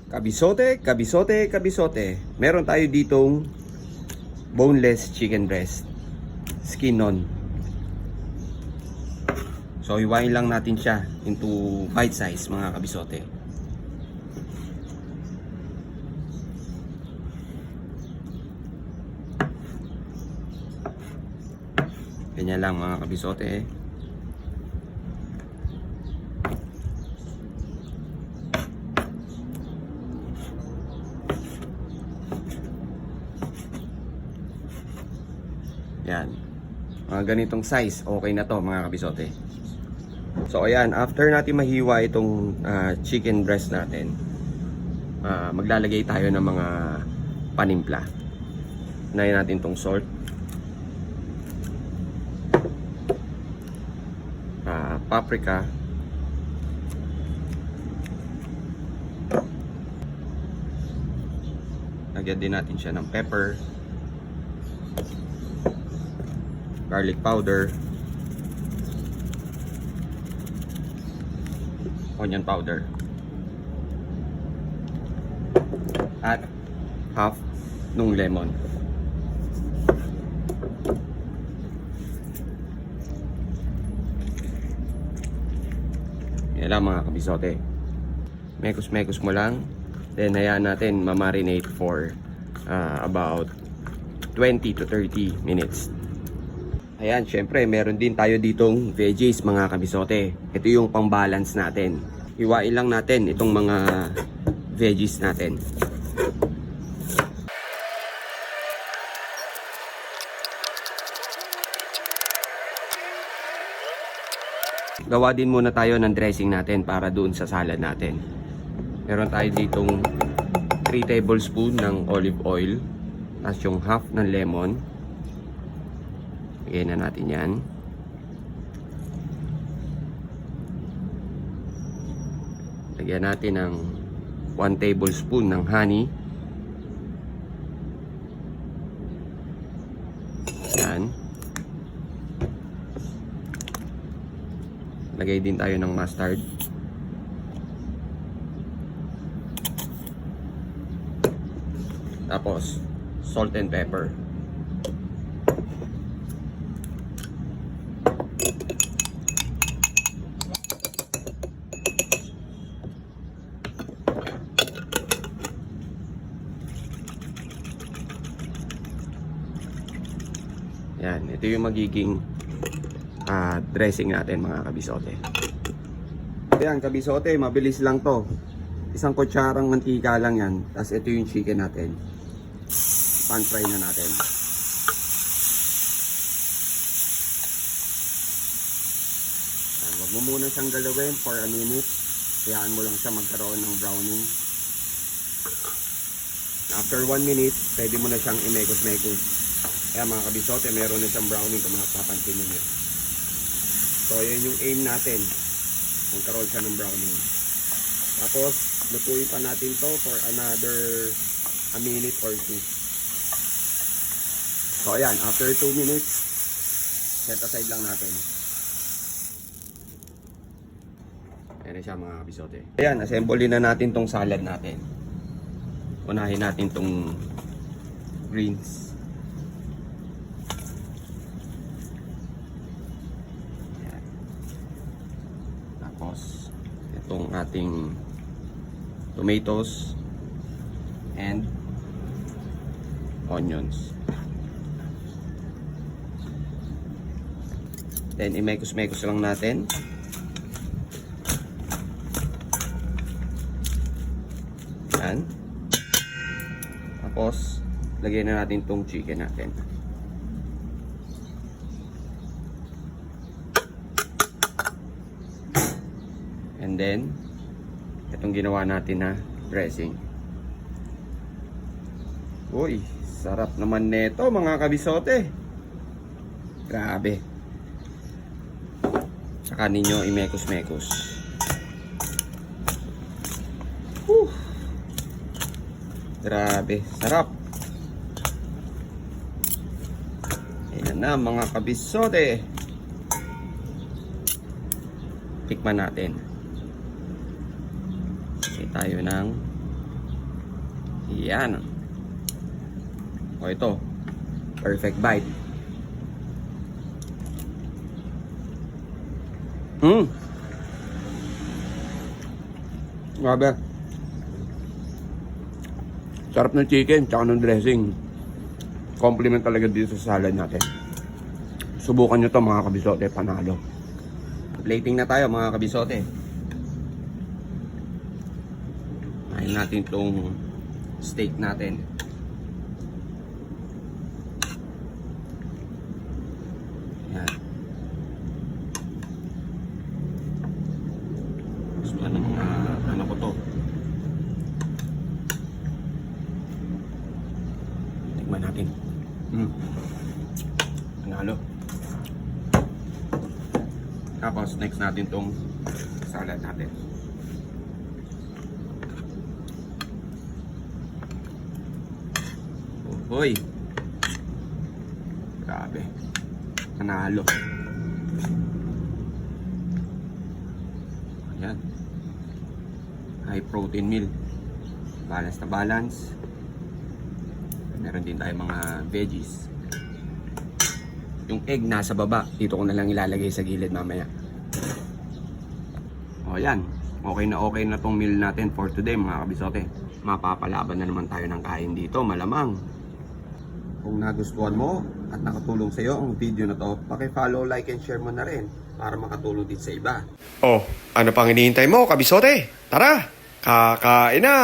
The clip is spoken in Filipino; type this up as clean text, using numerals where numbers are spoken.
Kabisote, kabisote, kabisote. Meron tayo ditong boneless chicken breast. Skin on. So, hiwain lang natin siya into bite size, mga kabisote. Ganyan lang, mga kabisote. Yan. Mga ganitong size, okay na to, mga kabisote. So ayan, after natin mahiwa itong chicken breast natin, maglalagay tayo ng mga panimpla. Unahin natin itong salt, paprika, lagyan din natin siya ng pepper, garlic powder, onion powder, at half nung lemon. Yan lang, mga kabisote. Mekos-mekos mo lang. Then hayaan natin ma-marinate for about 20 to 30 minutes. Ayan, syempre meron din tayo ditong veggies, mga kabisote. Ito yung pang-balance natin. Hiwain lang natin itong mga veggies natin. Gawa din muna tayo ng dressing natin para doon sa salad natin. Meron tayo ditong 3 tablespoon ng olive oil, tapos yung half ng lemon. Lagyan na natin yan. Lagyan natin ng 1 tablespoon ng honey. Yan. Lagay din tayo ng mustard. Tapos salt and pepper. Yan, ito yung magiging dressing natin, mga kabisote. Yan, kabisote, mabilis lang to. Isang kutsarang mantika lang yan. Tapos ito yung chicken natin. Pan fry na natin. Yan, wag mo muna siyang galawin for a minute. Hayaan mo lang siya magkaroon ng browning. After 1 minute, pwede mo na siyang imekos-mekos. Kaya, mga kabisote, meron na siyang browning kung mapapansin niyo. So, yan yung aim natin. Magkaroon siya ng browning. Tapos, lutuin pa natin to for another a minute or 2. So, ayan. After 2 minutes, set aside lang natin. Ayan na siya, mga kabisote. Ayan, assemble na natin tong salad natin. Unahin natin tong greens. Tapos itong ating tomatoes and onions. Then imekos-mekos lang natin. Yan. Tapos lagyan na natin tong chicken natin. And then, itong ginawa natin na dressing. Uy, sarap naman nito, mga kabisote. Grabe. Saka ninyo imekos-mekos. Grabe, sarap. Ayan na, mga kabisote. Tikman natin. Tayo ng Yan. O ito. Perfect bite. Grabe. Sarap ng chicken, tsaka ng dressing. Compliment talaga dito sa salad natin. Subukan nyo to mga kabisote, panalo. Plating na tayo mga kabisote. Kain natin tong steak natin. Yan. Gusto ano ko to. Tikman natin. Panalo. Tapos next natin tong salad natin. Hoy. Grabe. Panalo. Ayan. High protein meal. Balance na balance. Meron din tayo mga veggies. Yung egg nasa baba. Dito ko na lang ilalagay sa gilid mamaya. O yan. Okay na tong meal natin for today mga kabisote. Mapapalaban na naman tayo ng kain dito. Malamang. Kung nagustuhan mo at nakatulong sa iyo ang video na to, paki-follow, like, and share mo na rin para makatulong din sa iba. Oh, ano pang hinihintay mo, kabisote? Tara, kakain na!